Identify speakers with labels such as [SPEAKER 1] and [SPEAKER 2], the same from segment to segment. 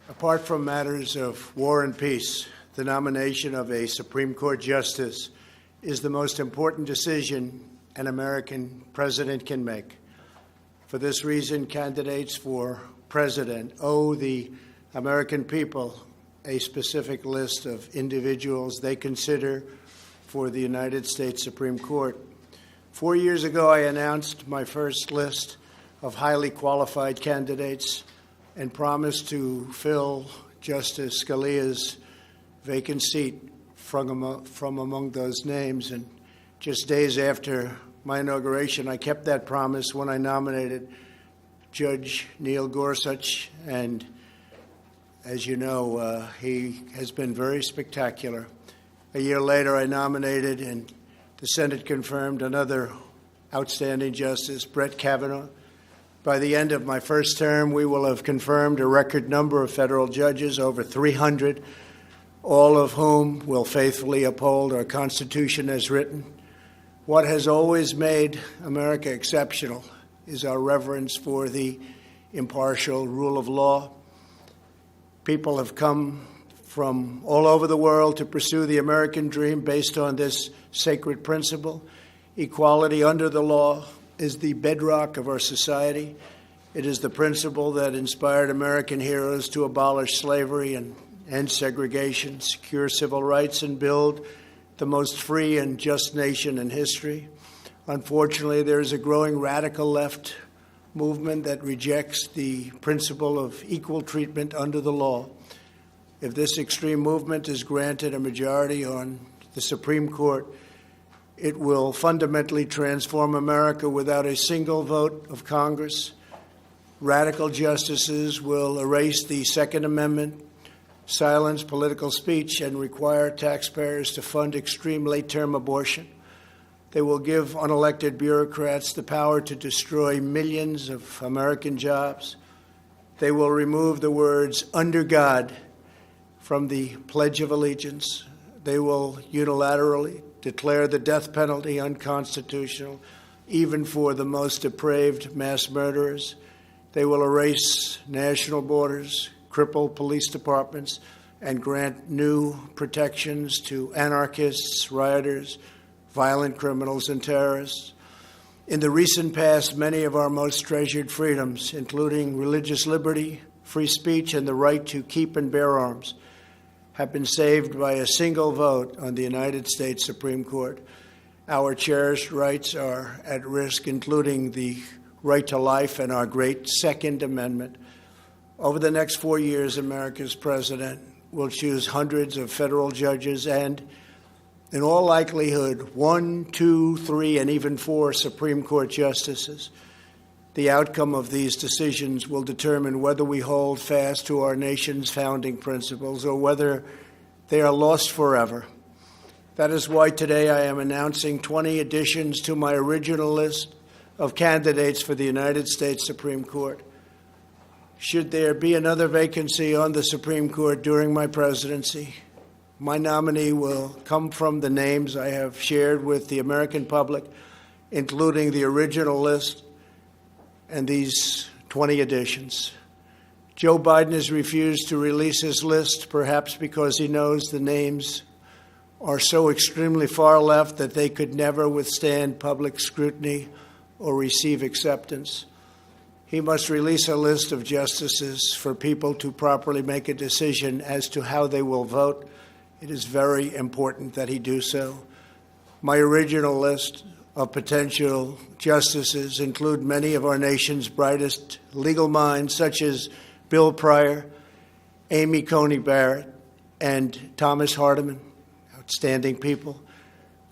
[SPEAKER 1] Apart from matters of war and peace, the nomination of a Supreme Court justice is the most important decision an American president can make. For this reason, candidates for president owe the American people a specific list of individuals they consider for the United States Supreme Court. 4 years ago, I announced my first list of highly qualified candidates and promised to fill Justice Scalia's vacant seat from among those names. And just days after my inauguration, I kept that promise when I nominated Judge Neil Gorsuch. And as you know, he has been very spectacular. A year later, I nominated, and the Senate confirmed, another outstanding justice, Brett Kavanaugh. By the end of my first term, we will have confirmed a record number of federal judges, over 300, all of whom will faithfully uphold our Constitution as written. What has always made America exceptional is our reverence for the impartial rule of law. People have come from all over the world to pursue the American dream based on this sacred principle. Equality under the law is the bedrock of our society. It is the principle that inspired American heroes to abolish slavery and end segregation, secure civil rights, and build the most free and just nation in history. Unfortunately, there is a growing radical left movement that rejects the principle of equal treatment under the law. If this extreme movement is granted a majority on the Supreme Court, it will fundamentally transform America without a single vote of Congress. Radical justices will erase the Second Amendment, silence political speech, and require taxpayers to fund extreme late-term abortion. They will give unelected bureaucrats the power to destroy millions of American jobs. They will remove the words "under God" from the Pledge of Allegiance. They will unilaterally declare the death penalty unconstitutional, even for the most depraved mass murderers. They will erase national borders, cripple police departments, and grant new protections to anarchists, rioters, violent criminals, and terrorists. In the recent past, many of our most treasured freedoms, including religious liberty, free speech, and the right to keep and bear arms, have been saved by a single vote on the United States Supreme Court. Our cherished rights are at risk, including the right to life and our great Second Amendment. Over the next 4 years, America's president will choose hundreds of federal judges and, in all likelihood, 1, 2, 3, and even 4 Supreme Court justices. The outcome of these decisions will determine whether we hold fast to our nation's founding principles or whether they are lost forever. That is why today I am announcing 20 additions to my original list of candidates for the United States Supreme Court. Should there be another vacancy on the Supreme Court during my presidency, my nominee will come from the names I have shared with the American public, including the original list and these 20 additions. Joe Biden has refused to release his list, perhaps because he knows the names are so extremely far left that they could never withstand public scrutiny or receive acceptance. He must release a list of justices for people to properly make a decision as to how they will vote. It is very important that he do so. My original list of potential justices include many of our nation's brightest legal minds, such as Bill Pryor, Amy Coney Barrett, and Thomas Hardiman, outstanding people.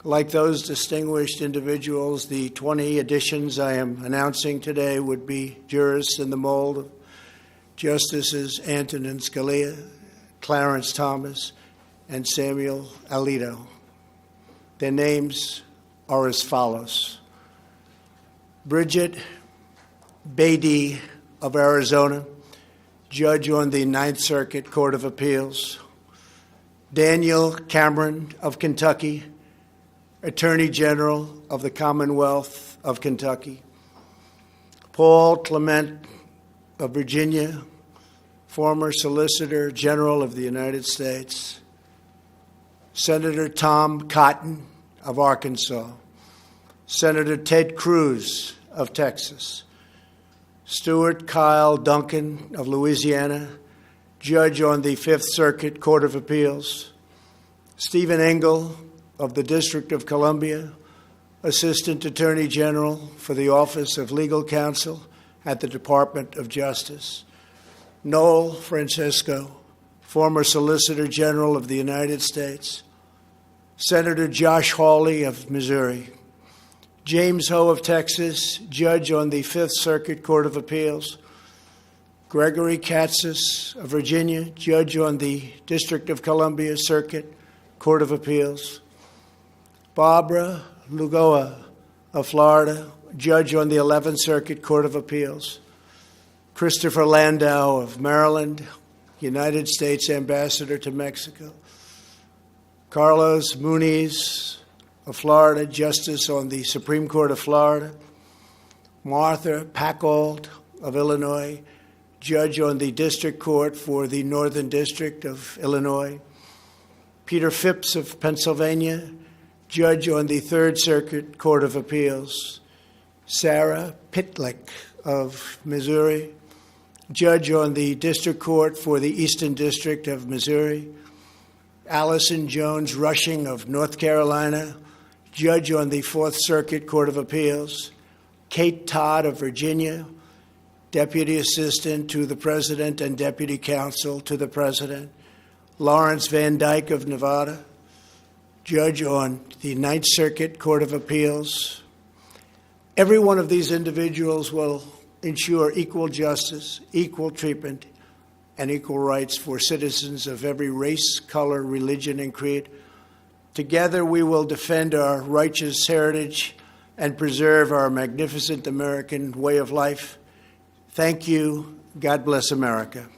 [SPEAKER 1] Like those distinguished individuals, the 20 additions I am announcing today would be jurists in the mold of Justices Antonin Scalia, Clarence Thomas, and Samuel Alito. Their names are as follows: Bridget Beatty of Arizona, judge on the Ninth Circuit Court of Appeals; Daniel Cameron of Kentucky, Attorney General of the Commonwealth of Kentucky; Paul Clement of Virginia, former Solicitor General of the United States, Senator Tom Cotton of Arkansas, Senator Ted Cruz of Texas, Stuart Kyle Duncan of Louisiana, Judge on the Fifth Circuit Court of Appeals, Stephen Engel of the District of Columbia, Assistant Attorney General for the Office of Legal Counsel at the Department of Justice, Noel Francisco, former Solicitor General of the United States, Senator Josh Hawley of Missouri, James Ho of Texas, Judge on the Fifth Circuit Court of Appeals, Gregory Katsas of Virginia, Judge on the District of Columbia Circuit Court of Appeals, Barbara Lugoa of Florida, Judge on the 11th Circuit Court of Appeals, Christopher Landau of Maryland, United States Ambassador to Mexico, Carlos Muniz of Florida, Justice on the Supreme Court of Florida, Martha Packold of Illinois, Judge on the District Court for the Northern District of Illinois, Peter Phipps of Pennsylvania, Judge on the Third Circuit Court of Appeals, Sarah Pitlick of Missouri, Judge on the District Court for the Eastern District of Missouri, Allison Jones Rushing of North Carolina, Judge on the Fourth Circuit Court of Appeals, Kate Todd of Virginia, Deputy Assistant to the President and Deputy Counsel to the President, Lawrence Van Dyke of Nevada, Judge on the Ninth Circuit Court of Appeals. Every one of these individuals will ensure equal justice, equal treatment, and equal rights for citizens of every race, color, religion, and creed. Together, we will defend our righteous heritage and preserve our magnificent American way of life. Thank you. God bless America.